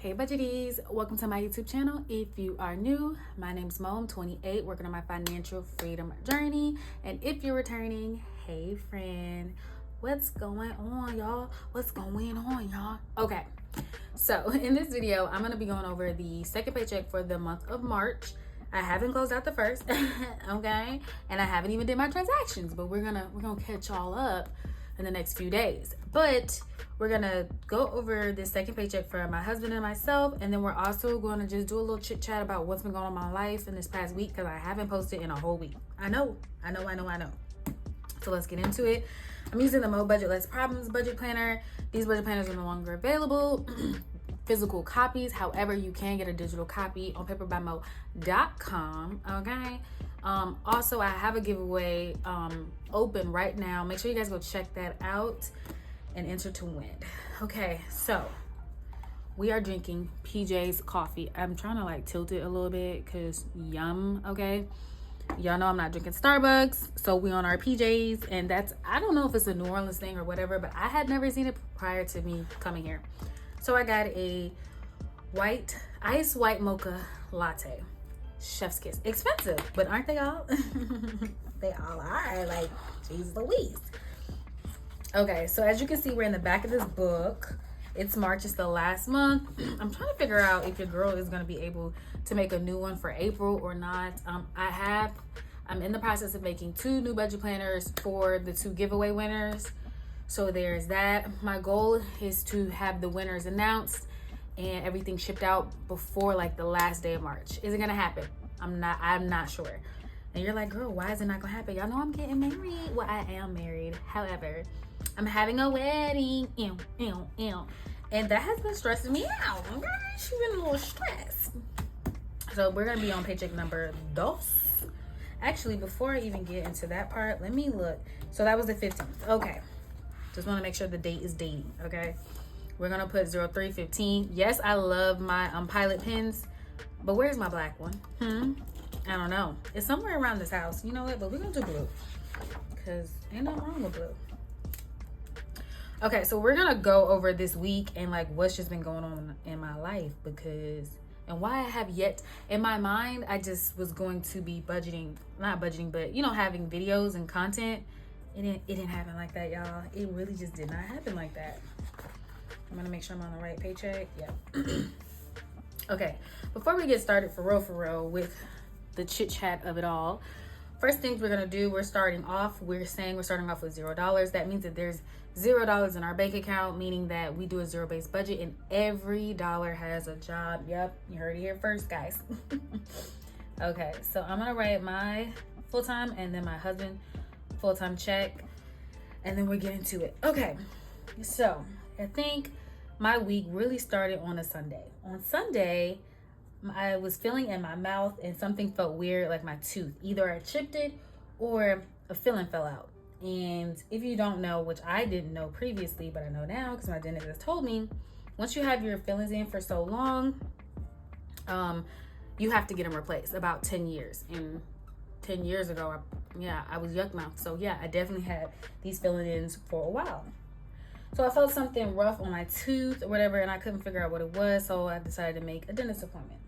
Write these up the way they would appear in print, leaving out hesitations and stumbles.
Hey budgeties, welcome to my YouTube channel. If you are new, my name's Mo. I'm 28, working on my financial freedom journey. And if you're returning, hey friend, what's going on, y'all? Okay, so in this video, I'm gonna be going over the second paycheck for the month of March. I haven't closed out the first, okay, and I haven't even did my transactions, but we're gonna catch y'all up in the next few days. But we're gonna go over this second paycheck for my husband and myself, and then we're also going to just do a little chit chat about what's been going on in my life in this past week, because I haven't posted in a whole week. I know. So let's get into it. I'm using the Mo Budget Less Problems budget planner. These budget planners are no longer available. Physical copies, however, you can get a digital copy on paperbymo.com. okay. Also, I have a giveaway open right now. Make sure you guys go check that out and enter to win. Okay, so we are drinking PJ's coffee. I'm trying to like tilt it a little bit because yum. Okay, y'all know I'm not drinking Starbucks, so we on our PJ's, and that's, I don't know if it's a New Orleans thing or whatever, but I had never seen it prior to me coming here. So I got a ice white mocha latte. Chef's kiss. Expensive, but aren't they all? They all are. Like, geez Louise. Okay, so as you can see, we're in the back of this book. It's March. It's the last month. I'm trying to figure out if your girl is going to be able to make a new one for April or not. I'm in the process of making 2 new budget planners for the 2 giveaway winners. So there's that. My goal is to have the winners announced and everything shipped out before like the last day of March. Is it gonna happen? I'm not sure. And you're like, girl, why is it not gonna happen? Y'all know I'm getting married. Well, I am married. However, I'm having a wedding. And that has been stressing me out. Okay? She's been a little stressed. So we're gonna be on paycheck number 2. Actually, before I even get into that part, let me look. So that was the 15th. Okay. Just want to make sure the date is dating, okay? We're going to put 0315. Yes, I love my pilot pens, but where's my black one? I don't know. It's somewhere around this house. You know what? But we're going to do blue because ain't nothing wrong with blue. Okay, so we're going to go over this week and like what's just been going on in my life and why I have yet, in my mind, I just was going to be not budgeting, but having videos and content. It didn't happen like that, y'all. It really just did not happen like that. I'm gonna make sure I'm on the right paycheck. Yeah. Okay, before we get started for real with the chit chat of it all, first things we're gonna do, we're starting off with $0. That means that there's $0 in our bank account, meaning that we do a zero-based budget and every dollar has a job. Yep, you heard it here first, guys. Okay, so I'm gonna write my full-time and then my husband full-time check, and then we'll get into it. Okay, so I think my week really started on a Sunday. On Sunday, I was feeling in my mouth and something felt weird, like my tooth. Either I chipped it or a filling fell out. And if you don't know, which I didn't know previously, but I know now because my dentist has told me, once you have your fillings in for so long, you have to get them replaced. About 10 years. And 10 years ago, I was yuck mouth. So yeah, I definitely had these fill-ins for a while. So I felt something rough on my tooth or whatever, and I couldn't figure out what it was. So I decided to make a dentist appointment.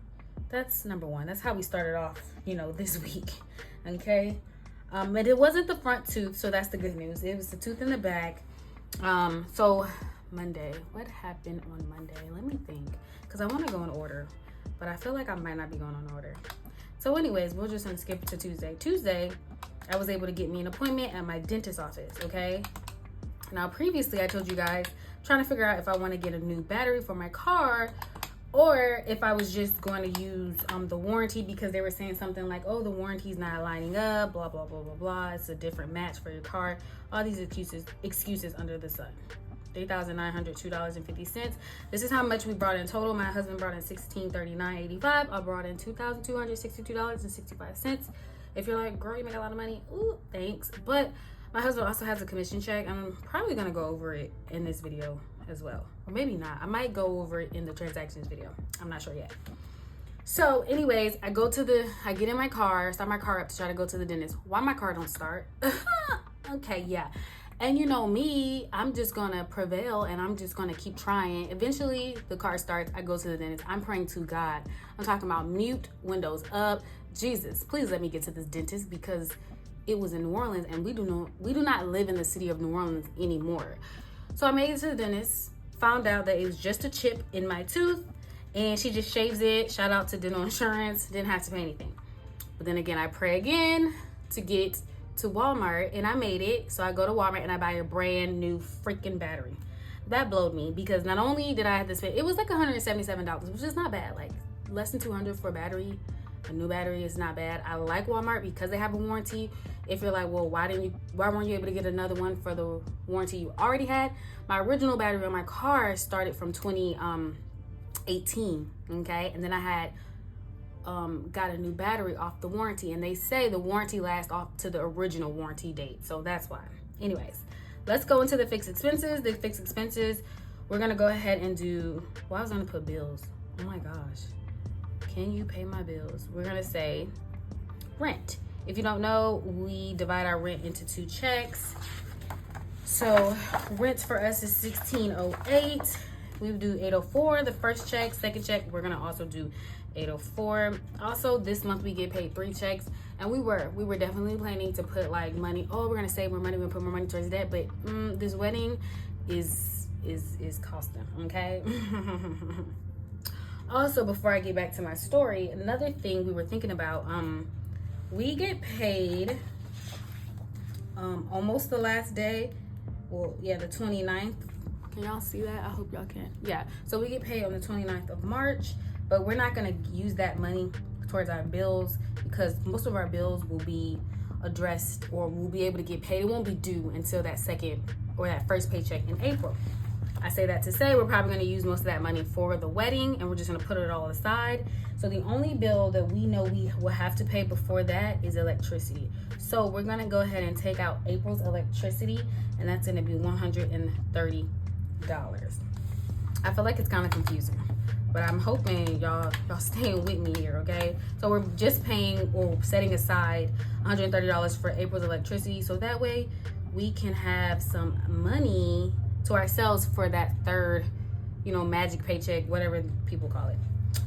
That's number 1. That's how we started off, this week. Okay. But it wasn't the front tooth, so that's the good news. It was the tooth in the back. So Monday, what happened on Monday? Let me think, because I want to go in order, but I feel like I might not be going in order. So anyways, we're just gonna skip to Tuesday. Tuesday, I was able to get me an appointment at my dentist's office, okay? Now, previously, I told you guys, trying to figure out if I want to get a new battery for my car or if I was just going to use the warranty, because they were saying something like, oh, the warranty's not lining up, blah, blah, blah, blah, blah. It's a different match for your car. All these excuses under the sun. $3,902.50. This is how much we brought in total. My husband brought in $1,639.85. I brought in $2,262.65. If you're like, girl, you make a lot of money, ooh, thanks. But my husband also has a commission check. I'm probably gonna go over it in this video as well, or maybe not. I might go over it in the transactions video. I'm not sure yet. So anyways, I get in my car, start my car up to try to go to the dentist. Why my car don't start? Okay, yeah. And you know me, I'm just gonna prevail and I'm just gonna keep trying. Eventually, the car starts. I go to the dentist. I'm praying to God. I'm talking about mute, windows up. Jesus, please let me get to this dentist because it was in New Orleans and we do not live in the city of New Orleans anymore. So I made it to the dentist. Found out that it was just a chip in my tooth, and she just shaves it. Shout out to dental insurance. Didn't have to pay anything. But then again, I pray again to get to Walmart, and I made it. So I go to Walmart and I buy a brand new freaking battery. That blowed me because not only did I have to spend, it was like $177, which is not bad. Like less than $200 for a battery. A new battery is not bad. I like Walmart because they have a warranty. If you're like, well, why weren't you able to get another one for the warranty you already had? My original battery on my car started from 2018, okay? And then I had got a new battery off the warranty, and they say the warranty lasts off to the original warranty date, so that's why. Anyways, let's go into the fixed expenses. The fixed expenses, we're gonna go ahead and do, well, I was gonna put bills. Oh my gosh, can you pay my bills? We're gonna say rent. If you don't know, we divide our rent into 2 checks. So rent for us is $1,608. We do $804 the first check. Second check, we're gonna also do $804. Also, this month we get paid 3 checks, and we were definitely planning to put like money. Oh, we're gonna save more money. We're gonna put more money towards that. But this wedding is costing. Okay. Also, before I get back to my story, another thing we were thinking about. We get paid almost the last day. Well, yeah, the 29th. Can y'all see that? I hope y'all can. Yeah, so we get paid on the 29th of March, but we're not gonna use that money towards our bills because most of our bills will be addressed, or we'll be able to get paid. It won't be due until that second or that first paycheck in April. I say that to say we're probably going to use most of that money for the wedding, and we're just going to put it all aside. So the only bill that we know we will have to pay before that is electricity. So we're going to go ahead and take out April's electricity, and that's going to be $130. I feel like it's kind of confusing, but I'm hoping y'all staying with me here, okay? So we're just paying, or setting aside $130 for April's electricity, so that way we can have some money to ourselves for that third, magic paycheck, whatever people call it.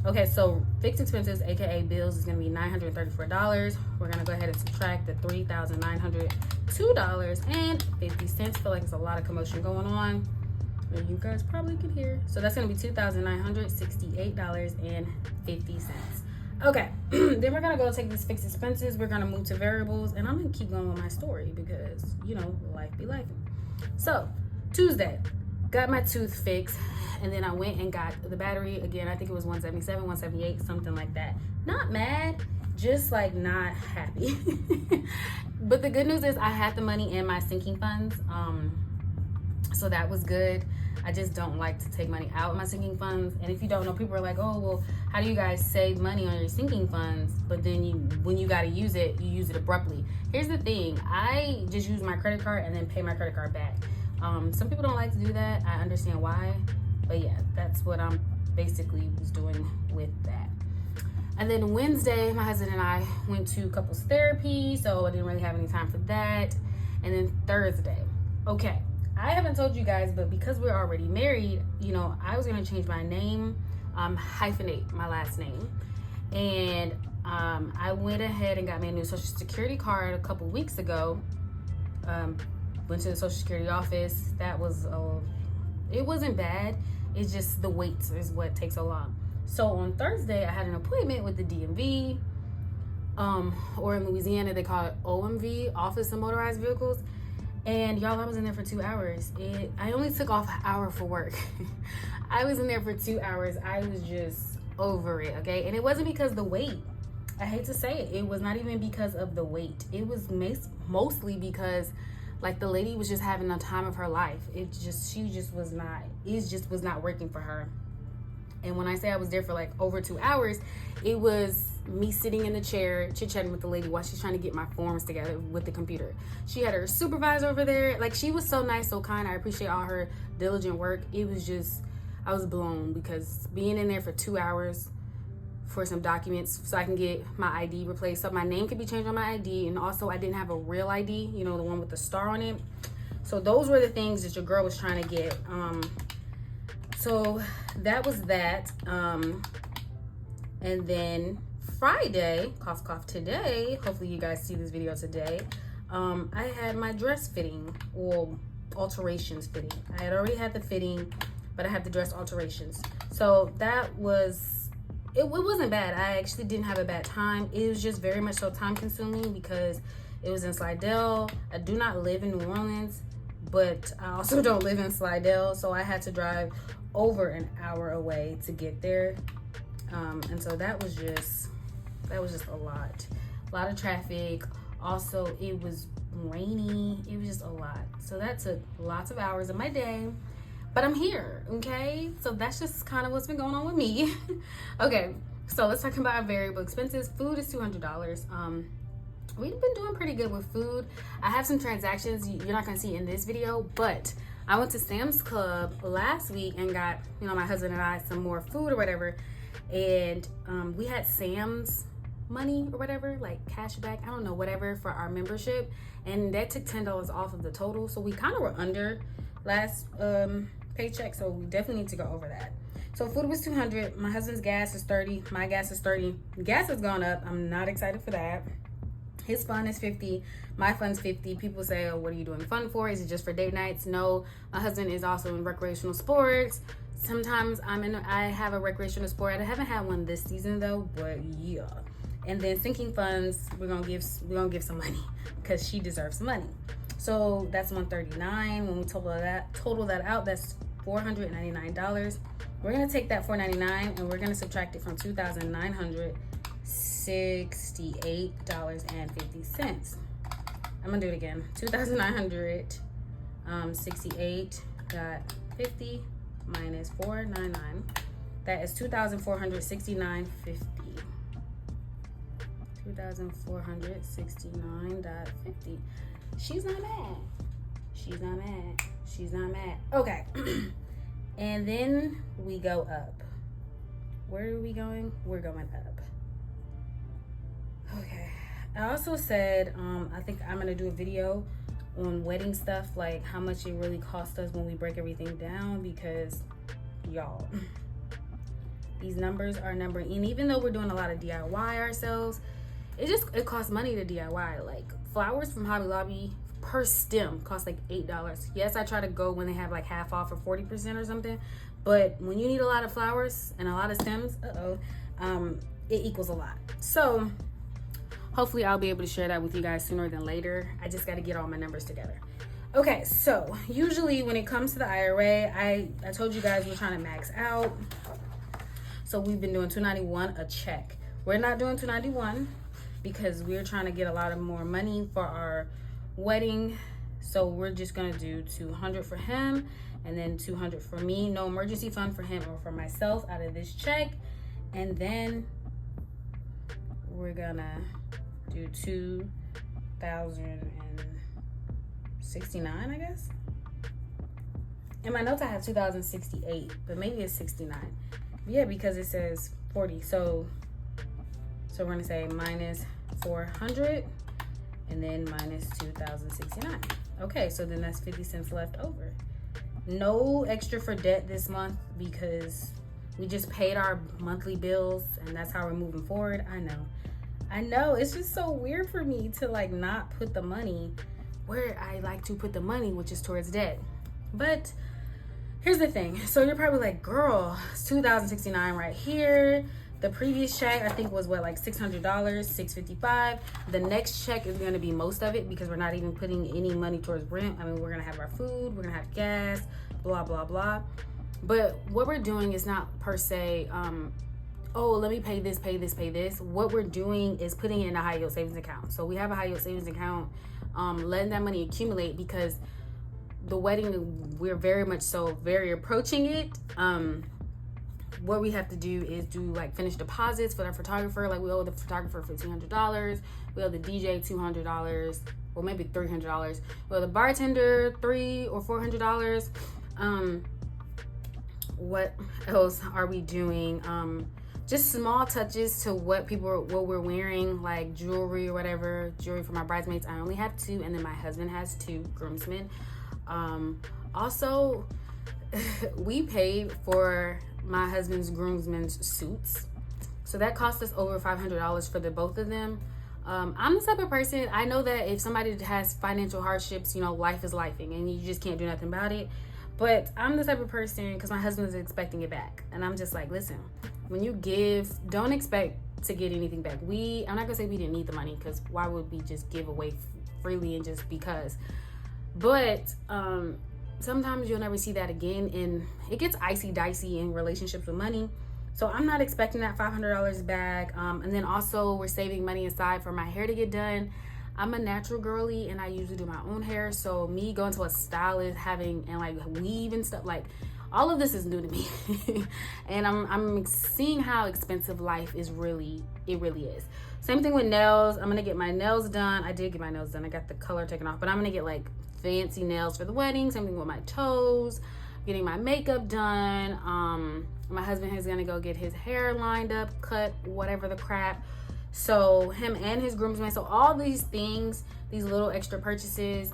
Okay, so fixed expenses, aka bills, is gonna be $934. We're gonna go ahead and subtract the $3,902.50. Feel like it's a lot of commotion going on, and you guys probably can hear. So that's gonna be $2,968.50. Okay, then we're gonna go take these fixed expenses. We're gonna move to variables, and I'm gonna keep going with my story because life be life. So Tuesday, got my tooth fixed, and then I went and got the battery again. I think it was 177, 178, something like that. Not mad, just like not happy. But the good news is I had the money in my sinking funds, so that was good. I just don't like to take money out of my sinking funds. And if you don't know, people are like, oh, well, how do you guys save money on your sinking funds? But then when you got to use it, you use it abruptly. Here's the thing. I just use my credit card and then pay my credit card back. Some people don't like to do that. I understand why. But yeah, that's what I'm basically was doing with that. And then Wednesday, my husband and I went to couples therapy, so I didn't really have any time for that. And then Thursday, okay, I haven't told you guys, but because we're already married, I was gonna change my name, hyphenate my last name. And I went ahead and got me a new social security card a couple weeks ago. Went to the social security office. It wasn't bad. It's just the wait is what takes so long. So on Thursday, I had an appointment with the DMV, or in Louisiana, they call it OMV, Office of Motorized Vehicles. And y'all, I was in there for 2 hours. I only took off an hour for work. I was in there for 2 hours. I was just over it, okay? And it wasn't because of the wait. I hate to say it. It was not even because of the wait. It was mostly because the lady was just having the time of her life. It just was not working for her. And when I say I was there for over 2 hours, it was me sitting in the chair chit-chatting with the lady while she's trying to get my forms together with the computer. She had her supervisor over there. She was so nice, so kind. I appreciate all her diligent work. It was just, I was blown because being in there for 2 hours for some documents so I can get my ID replaced, so my name could be changed on my ID, and also I didn't have a real ID, the one with the star on it. So those were the things that your girl was trying to get. So that was that. And then Friday, cough cough, today, hopefully you guys see this video today, I had my dress fitting, or alterations fitting. I had already had the fitting, but I had the dress alterations. So that was, it wasn't bad. I actually didn't have a bad time. It was just very much so time consuming because it was in Slidell. I do not live in New Orleans, but I also don't live in Slidell, so I had to drive over an hour away to get there. And so that was just a lot of traffic. Also, it was rainy. It was just a lot. So that took lots of hours of my day, but I'm here, okay? So that's just kind of what's been going on with me. Okay, so let's talk about our variable expenses. Food is $200. We've been doing pretty good with food. I have some transactions you're not gonna see in this video, but I went to Sam's Club last week and got, my husband and I some more food or whatever. And we had Sam's money or whatever, like cash back, I don't know, whatever, for our membership. And that took $10 off of the total. So we kind of were under last paycheck. So we definitely need to go over that. So food was $200. My husband's gas is $30. My gas is $30. Gas has gone up. I'm not excited for that. His fund is $50. My fund's $50. People say, oh, what are you doing fun for? Is it just for date nights? No, my husband is also in recreational sports. Sometimes I have a recreational sport. I haven't had one this season though, but yeah. And then sinking funds, we're gonna give some money because she deserves some money. So that's $139. When we total that out, that's $499. We're gonna take that $499 and we're gonna subtract it from $2,968.50. I'm gonna do it again. $2,968.50 minus $499. That is $2,469.50. $2,469.50. She's not mad. She's not mad. She's not mad. Okay. And then we go up. Where are we going? We're going up. Okay. I also said, I think I'm gonna do a video on wedding stuff, like how much it really cost us when we break everything down, because y'all, these numbers are numbering. And even though we're doing a lot of DIY ourselves, it costs money to DIY. Like flowers from Hobby Lobby per stem cost like $8. Yes, I try to go when they have like half off or 40% or something, but when you need a lot of flowers and a lot of stems, it equals a lot. So hopefully I'll be able to share that with you guys sooner than later. I just got to get all my numbers together. Okay, so usually when it comes to the IRA, I told you guys we're trying to max out. So we've been doing $291 a check. We're not doing $291 because we're trying to get a lot of more money for our wedding. So we're just gonna do $200 for him and then $200 for me. No emergency fund for him or for myself out of this check. And then we're gonna do $2,069, I guess. In my notes I have 2,068, but maybe it's 69. Yeah, because it says 40. So we're gonna say minus 400 and then minus 2,069. Okay, so then that's 50 cents left over. No extra for debt this month because we just paid our monthly bills and that's how we're moving forward. I know, it's just so weird for me to like not put the money where I like to put the money, which is towards debt. But here's the thing. So you're probably like, girl, it's 2,069 right here. The previous check, I think, was what, like $600, $655. The next check is going to be most of it because we're not even putting any money towards rent. I mean, we're going to have our food, we're going to have gas, blah, blah, blah. But what we're doing is not per se, oh, let me pay this, pay this, pay this. What we're doing is putting it in a high yield savings account. So we have a high yield savings account, letting that money accumulate because the wedding, we're very much so very approaching it. What we have to do is do like finished deposits for the photographer. Like we owe the photographer $1,500. We owe the DJ $200, or maybe $300. We owe the bartender $300 or $400. What else are we doing? Just small touches to what we're wearing, like jewelry or whatever. Jewelry for my bridesmaids, I only have 2, and then my husband has 2 groomsmen. Also, we paid for my husband's groomsmen's suits, so that cost us over $500 for the both of them. I'm the type of person, I know that if somebody has financial hardships, you know, life is lifing and you just can't do nothing about it. But I'm the type of person, because my husband's expecting it back, and I'm just like, listen, when you give, don't expect to get anything back. I'm not gonna say we didn't need the money, because why would we just give away freely and just because? But sometimes you'll never see that again, and it gets icy dicey in relationships with money. So I'm not expecting that $500 back. And then also we're saving money aside for my hair to get done. I'm a natural girly and I usually do my own hair. So me going to a stylist, and like weave and stuff, like all of this is new to me. And I'm seeing how expensive life is really is. Same thing with nails. I'm gonna get my nails done. I did get my nails done. I got the color taken off, but I'm gonna get like fancy nails for the wedding. Same thing with my toes. Getting my makeup done. My husband is gonna go get his hair lined up, cut, whatever the crap. So him and his groomsmen. So all these things, these little extra purchases.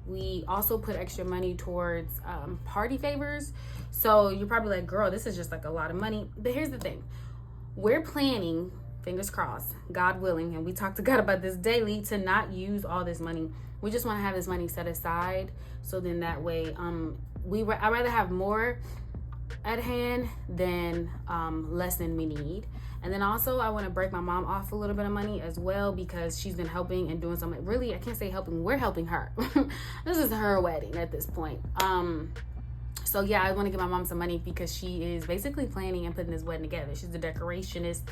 We also put extra money towards party favors. So you're probably like, girl, this is just like a lot of money. But here's the thing. We're planning, fingers crossed, God willing, and we talk to God about this daily, to not use all this money. We just want to have this money set aside, so then that way I'd rather have more at hand than less than we need. And then also I want to break my mom off a little bit of money as well, because she's been helping and doing something. Really, I can't say helping, we're helping her. This is her wedding at this point. So yeah, I want to give my mom some money, because she is basically planning and putting this wedding together. She's the decorationist,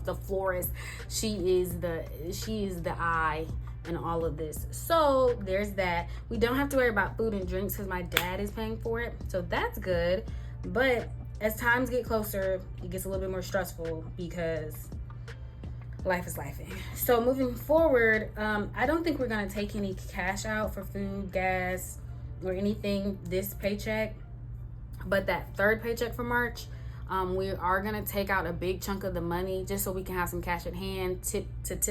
the florist. She is the eye in all of this. So there's that. We don't have to worry about food and drinks, because my dad is paying for it, so that's good. But as times get closer, it gets a little bit more stressful, because life is lifing. So moving forward, I don't think we're gonna take any cash out for food, gas, or anything this paycheck. But that third paycheck for March, we are gonna take out a big chunk of the money, just so we can have some cash at hand, tip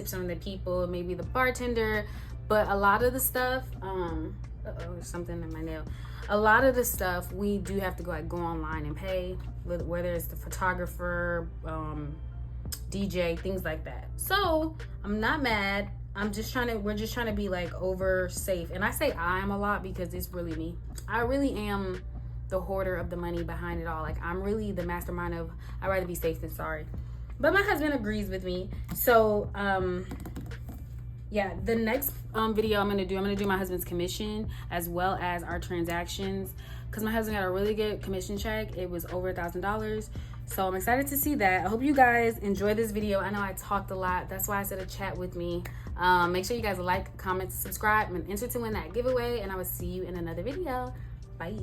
some of the people, maybe the bartender. But a lot of the stuff, there's something in my nail. A lot of the stuff we do have to go online and pay, whether it's the photographer, DJ, things like that. So I'm not mad. We're just trying to be like over safe. And I say I'm a lot, because it's really me. I really am the hoarder of the money behind it all. Like, I'm really the mastermind of, I'd rather be safe than sorry. But my husband agrees with me. So yeah, the next video I'm gonna do my husband's commission, as well as our transactions, because my husband got a really good commission check. It was over $1,000. So I'm excited to see that. I hope you guys enjoy this video. I know I talked a lot, that's why I said to chat with me. Make sure you guys like, comment, subscribe, and enter to win that giveaway, and I will see you in another video. Bye.